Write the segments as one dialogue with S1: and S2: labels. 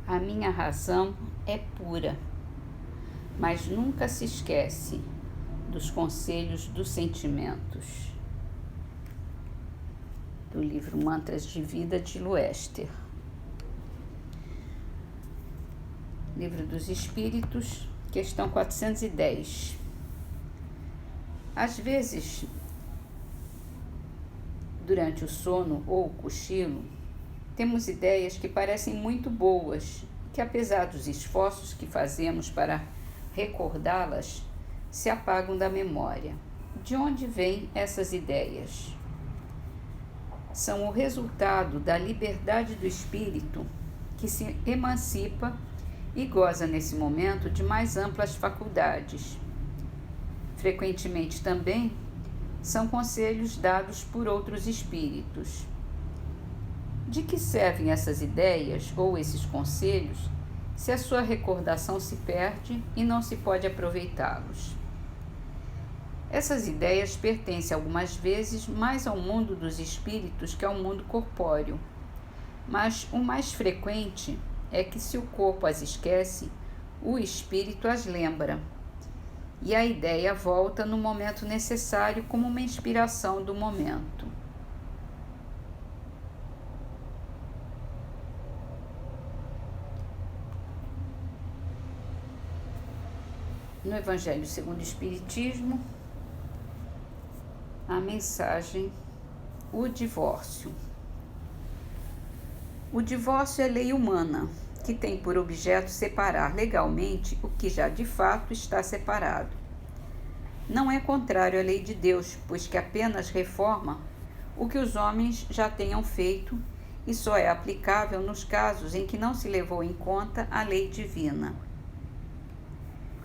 S1: A minha razão é pura, mas nunca se esquece dos conselhos dos sentimentos. Do livro Mantras de Vida, de Loester. Livro dos Espíritos, questão 410. Às vezes, durante o sono ou o cochilo, temos ideias que parecem muito boas, que apesar dos esforços que fazemos para recordá-las, se apagam da memória. De onde vêm essas ideias? São o resultado da liberdade do espírito, que se emancipa e goza nesse momento de mais amplas faculdades. Frequentemente também são conselhos dados por outros espíritos. De que servem essas ideias ou esses conselhos se a sua recordação se perde e não se pode aproveitá-los? Essas ideias pertencem algumas vezes mais ao mundo dos espíritos que ao mundo corpóreo, mas o mais frequente é que, se o corpo as esquece, o espírito as lembra, e a ideia volta no momento necessário como uma inspiração do momento. No Evangelho segundo o Espiritismo, a mensagem: o divórcio. O divórcio é lei humana, que tem por objeto separar legalmente o que já de fato está separado. Não é contrário à lei de Deus, pois que apenas reforma o que os homens já tenham feito e só é aplicável nos casos em que não se levou em conta a lei divina.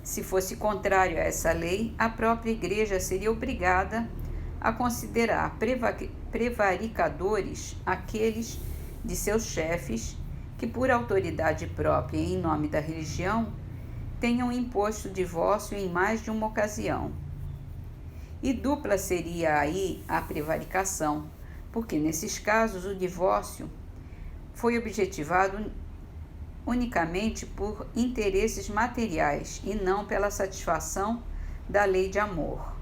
S1: Se fosse contrário a essa lei, a própria Igreja seria obrigada a considerar prevaricadores aqueles de seus chefes que, por autoridade própria e em nome da religião, tenham imposto o divórcio em mais de uma ocasião. E dupla seria aí a prevaricação, porque nesses casos o divórcio foi objetivado unicamente por interesses materiais e não pela satisfação da lei de amor.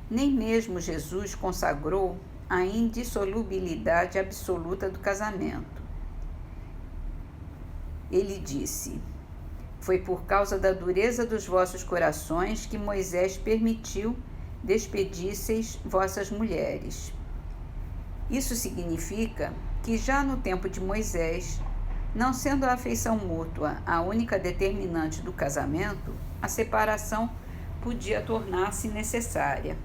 S1: Nem mesmo Jesus consagrou a indissolubilidade absoluta do casamento. Ele disse: foi por causa da dureza dos vossos corações que Moisés permitiu despedisseis vossas mulheres. Isso significa que já no tempo de Moisés, não sendo a afeição mútua a única determinante do casamento, a separação podia tornar-se necessária.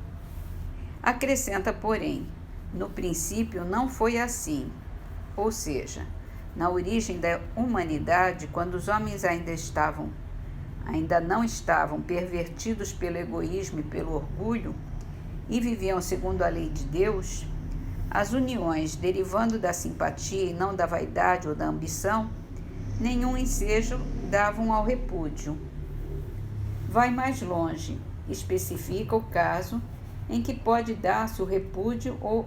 S1: Acrescenta, porém, no princípio não foi assim, ou seja, na origem da humanidade, quando os homens ainda não estavam pervertidos pelo egoísmo e pelo orgulho e viviam segundo a lei de Deus, as uniões derivando da simpatia e não da vaidade ou da ambição, nenhum ensejo davam ao repúdio. Vai mais longe, especifica o caso em que pode dar-se o repúdio ou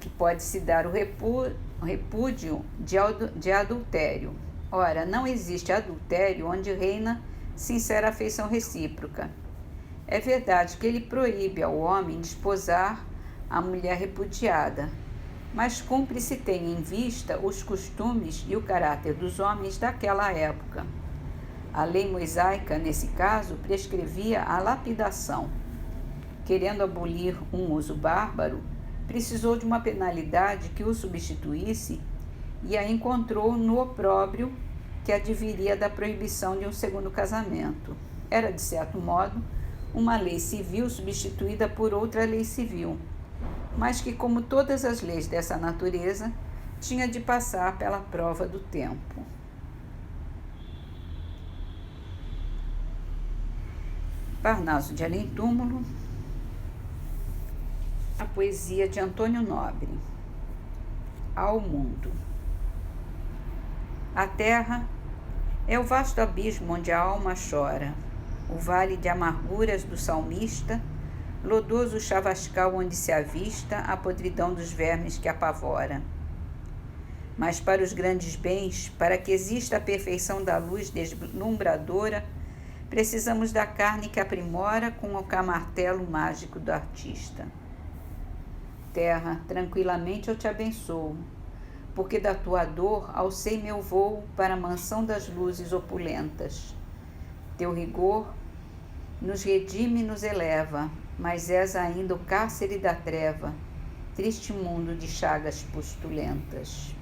S1: que pode-se dar o repúdio de adultério. Ora, não existe adultério onde reina sincera afeição recíproca. É verdade que ele proíbe ao homem desposar a mulher repudiada, mas cumpre se ter em vista os costumes e o caráter dos homens daquela época. A lei mosaica, nesse caso, prescrevia a lapidação. Querendo abolir um uso bárbaro, precisou de uma penalidade que o substituísse e a encontrou no opróbrio que adviria da proibição de um segundo casamento. Era, de certo modo, uma lei civil substituída por outra lei civil, mas que, como todas as leis dessa natureza, tinha de passar pela prova do tempo. Parnaso de Além Túmulo, a poesia de Antônio Nobre. Ao mundo. A terra é o vasto abismo onde a alma chora, o vale de amarguras do salmista, lodoso chavascal onde se avista a podridão dos vermes que apavora. Mas para os grandes bens, para que exista a perfeição da luz deslumbradora, precisamos da carne que aprimora com o martelo mágico do artista. Terra, tranquilamente eu te abençoo, porque da tua dor alcei meu vôo para a mansão das luzes opulentas. Teu rigor nos redime e nos eleva, mas és ainda o cárcere da treva, triste mundo de chagas pustulentas.